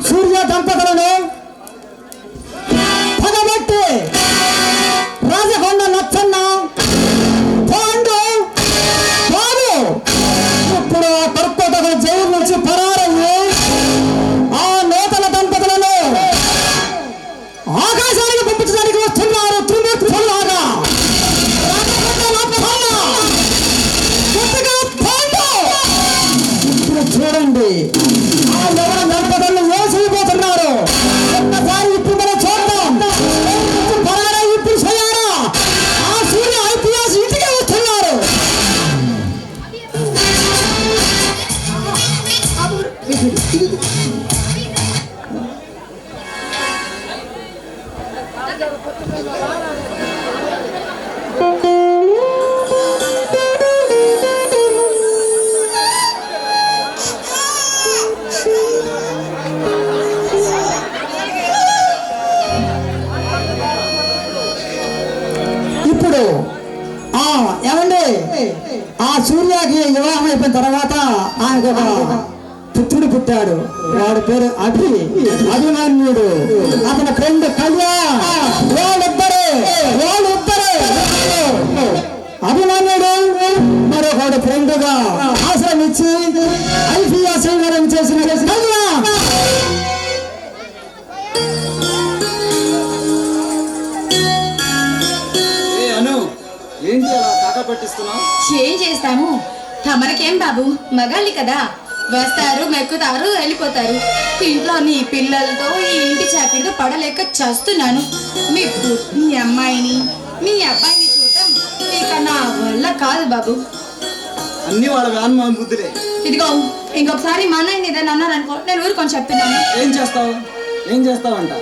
సూర్య దంపతులను పగబెట్టి రాజకొండ నచ్చన్న పాండు బాబు ఇప్పుడు ఆ కర్కోటక జైలు నుంచి పరారయ్యి ఆ నూతన దంపతులను ఆకాశానికి పంపించడానికి వస్తున్నారు. త్రిమూర్తులాగా ఇప్పుడు చూడండి ఆ నూతన దంపతులను ఏం చేయబోతున్నారు ఒక్కసారి ఇప్పుడు మనం చూద్దాం. పరారయ్యి ఇప్పుడు చేయాలా ఆ సూర్య ఐపీఎస్ ఇంటికి వస్తున్నారు. ఇప్పుడు ఏమండి ఆ సూర్యకి వివాహం అయిపోయిన తర్వాత ఆయనకు ఒక పుత్రుడు పుట్టాడు. వాడి పేరు అభిమన్యుడు. అతని ఫ్రెండ్ కళ్యాణ్. వాళ్ళిద్దరే అభిమన్యుడు మరొకడు ఫ్రెండ్ గా ఆశ్రమించి ఐపీఎస్ చేసిన కళ్యాణ్ ఏం చేస్తాము? తమరికేం బాబు, మగాళ్ళి కదా, వస్తారు మెక్కుతారు వెళ్ళిపోతారు. ఇంట్లో నీ పిల్లలతో ఈ ఇంటి చాకరీతో పడలేక చేస్తున్నాను. మీ అమ్మాయిని మీ అబ్బాయిని చూడటం ఇక నా వల్ల కాదు బాబు. అన్ని వాళ్ళ వ్యాన్మా బుద్ధులే. ఇదిగో ఇంకొకసారి మా అన్నయ్యని ఏదైనా అన్నారనుకో, నేను ఊరుకొని చెప్తున్నాను. ఏం చేస్తావంట?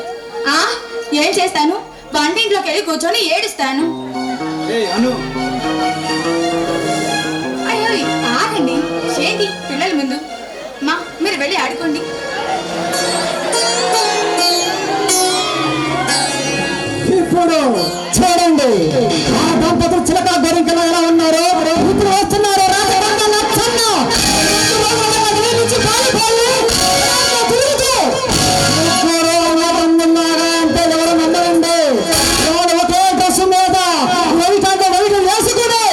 ఏం చేస్తాను? వంటింట్లోకి వెళ్ళి కూర్చొని ఏడుస్తాను. అయ్యో ఆగండి, ఏంటి పిల్లల ముందు? మీరు వెళ్ళి ఆడుకోండి. ఇప్పుడు చూడండి ఆ దంపతులు చిలక గొరింకలు ఎలా ఉన్నారు. ఇప్పుడు వస్తున్నారు అంటే ఎవరు నమ్మరండి. వాళ్ళు ఒకే డ్రెస్ మీద వైట్ వేసుకుని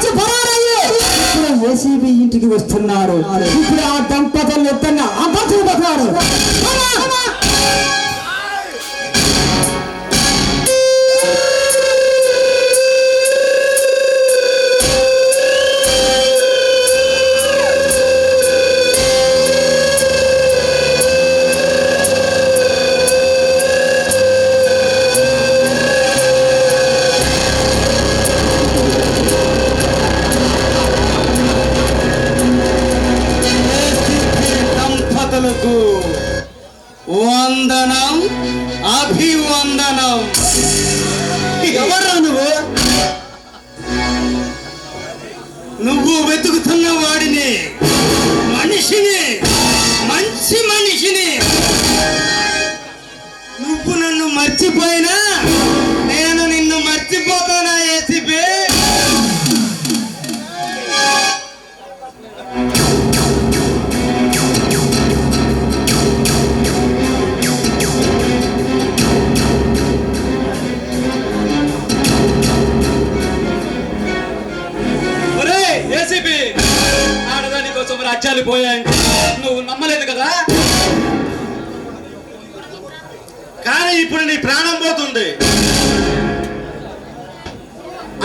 ఇప్పుడు ఏసీబీ ఇంటికి వస్తున్నారు. ఇప్పుడు ఆ దంపతులు ఎత్తన్నా అంతా చూపుతున్నారు. వందనం, అభివందనం. ఎవరా నువ్వు వెతుకుతున్న వాడిని, మనిషిని, మంచి మనిషిని. నువ్వు నన్ను మర్చిపోయినా నేను నిన్ను మర్చిపోతానా ఏసీబీ? ఆడదాని కోసం రాజ్యాలు పోయాయంటే నువ్వు నమ్మలేదు కదా. కానీ ఇప్పుడు నీ ప్రాణం పోతుంది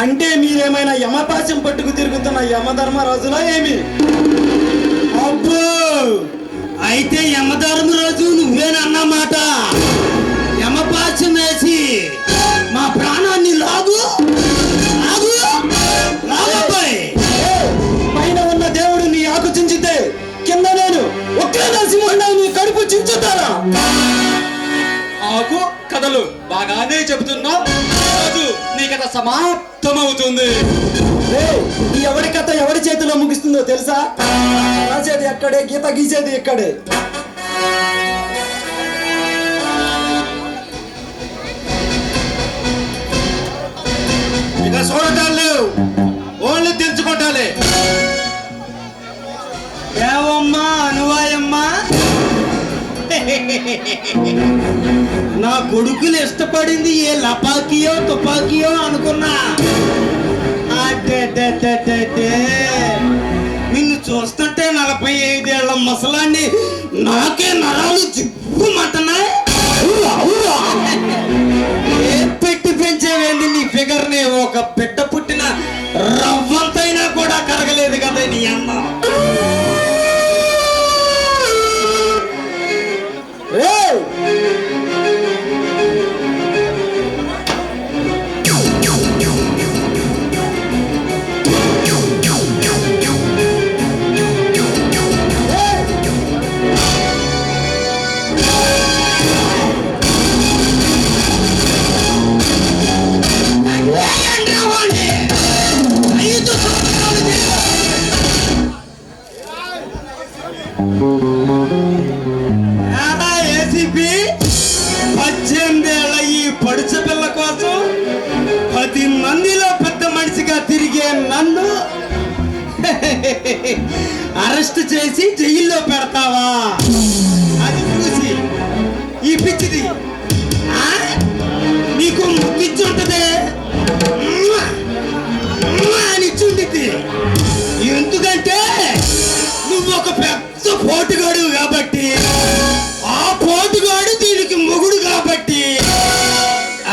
అంటే మీరేమైనా యమపాశం పట్టుకు తిరుగుతున్న యమధర్మరాజులా ఏమి? అబ్బో, అయితే యమధర్మరాజు నువ్వేనన్నమాట. యమపాశం వేసి మా ప్రాణాన్ని లాగు పైన ఉన్న దేవుడు నీ ఆకు చించితే కింద నేను ఒకే నరసింహుడిని కడుపు చించుతారా? ఆకు కథలు బాగానే చెబుతున్నా, నీ కథ సమాప్తమవుతుంది. ఎవరి కథ ఎవరి చేతిలో ముగిస్తుందో తెలుసా? రాసేది ఎక్కడే, గీత గీసేది ఎక్కడే. ఇక చూడటాలు లేవు, ఓన్లీ తెంచుకోటాలే. ఏవమ్మా అనువాయమ్మా, నా కొడుకులు ఇష్టపడింది ఏ లపాకియో తుపాకియో అనుకున్నా. అడ్డే నిన్ను చూస్తుంటే 45 ఏళ్ల ముసలాన్ని నాకే నరాలు జిప్పుమంటున్నా. ఏ పెట్టి పెంచేవేంది నీ ఫిగర్ ని? ఒక బిడ్డ పుట్టిన రవ్వంతైనా కూడా కరగలేదు కదా నీ అమ్మ. ఏసీపీ 18 ఏళ్ల ఈ పడుచ పిల్ల కోసం 10 మందిలో పెద్ద మనిషిగా తిరిగే నన్ను అరెస్ట్ చేసి జైల్లో పెడతావా? అది చూసి ఈ పిచ్చిది నీకు పిచ్చుంటదే అనిచ్చుండిద్ది. ఎందుకంటే నువ్వు ఒక పెద్ద పోటుగాడు కాబట్టి, ఆ పోటుగాడు దీనికి మొగుడు కాబట్టి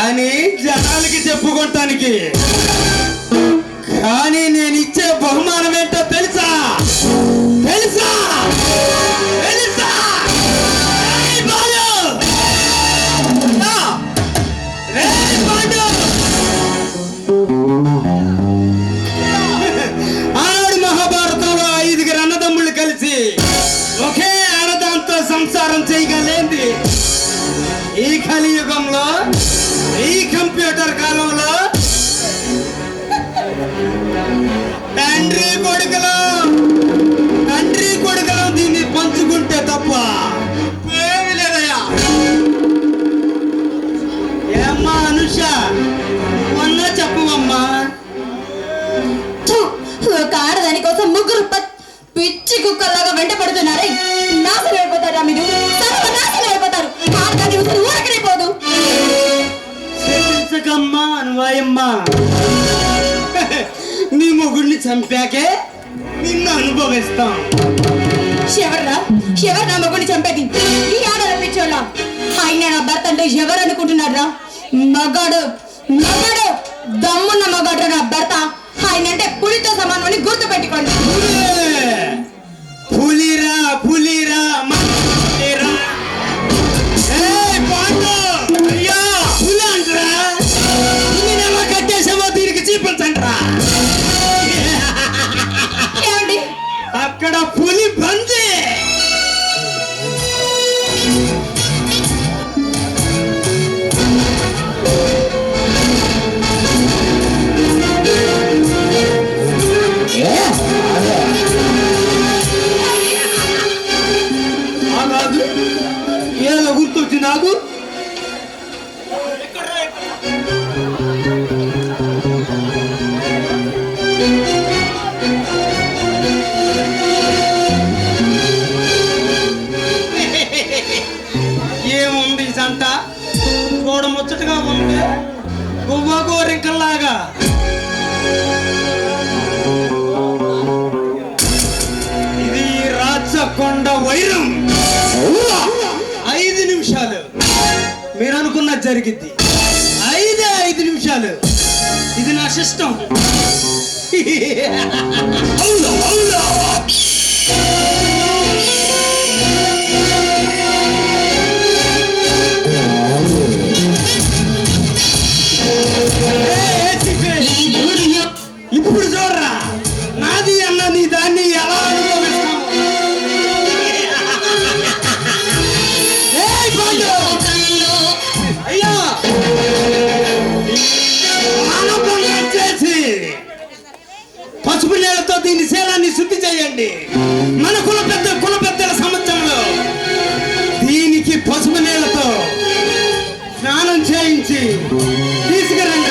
అని జనాలకి చెప్పుకోవటానికి. కానీ నేను ఇచ్చే బహుమానం ఏంటో తెలుసా? తెలుసా? తెలుసా? ఏయ్ బాలు! ఏయ్ బాలు! ఆనాడు మహాభారతంలో 5 అన్నదమ్ముళ్ళు కలిసి ఒకే ఆడదాంతో సంసారం చేయగలేంది ఈ కలియుగంలో, ఈ కంప్యూటర్ కాలంలో తండ్రి కొడుకులు దీన్ని పంచుకుంటే తప్ప ఏమీ లేదయ్యా. ఏమ్మా అనుష, మొన్న చెప్పవమ్మా. ఒక ఆడదాని కోసం ముగ్గురు పిచ్చి కుక్కల్లాగా వెంట పడుతున్నారే. నాశనం అయిపోతారా మీరు? సర్వనాశనం అయిపోతారు. ఆడదాని ఉసురు ఊరకనే పోదు. క్షమించకమ్మా అనువాయమ్మా. నీ మొగుడిని చంపాకే నిన్ను అనుభవిస్తాం. ఎవరు నా మొగుడిని చంపేది? ఈ ఆడల పిచ్చోళ్ళ. ఆయన నా భర్త అంటే ఎవరు అనుకుంటున్నారా? మగాడు మగాడు దమ్మున్న మగాడు నా భర్త. ఆయన అంటే పులితో సమానం అని గుర్తు పెట్టుకోండి. పులిరా పులిరా పులిరా. ఏయ్ పాండు, అయ్యా పులి అంటరా? నేను ఎలా కట్టేసావో దీనికి చూపించండిరా. ఏమండి? అక్కడ పులి బంది. కాదు ఏదో గుర్తొచ్చి నాకు ఏముంది సంట చూడముచ్చటగా ఉంది, గువ్వ గోరింకల్లాగా. ఇది రాచకొండ వైరం. 5 నిమిషాలు మీరు అనుకున్నది జరిగిద్ది. 5 నిమిషాలు. ఇది నా సిస్టం. ఇప్పుడు చూడరా, నాది అన్న నీ దాన్ని ఎలా అనుభవిస్తాం. అయ్యా చేసి పసుపు నీళ్ళతో దీని శీలాన్ని శుద్ధి చేయండి. మన కుల పెద్దల సంవత్సరంలో దీనికి పసుపు నీళ్ళతో స్నానం చేయించి తీసుకురండి.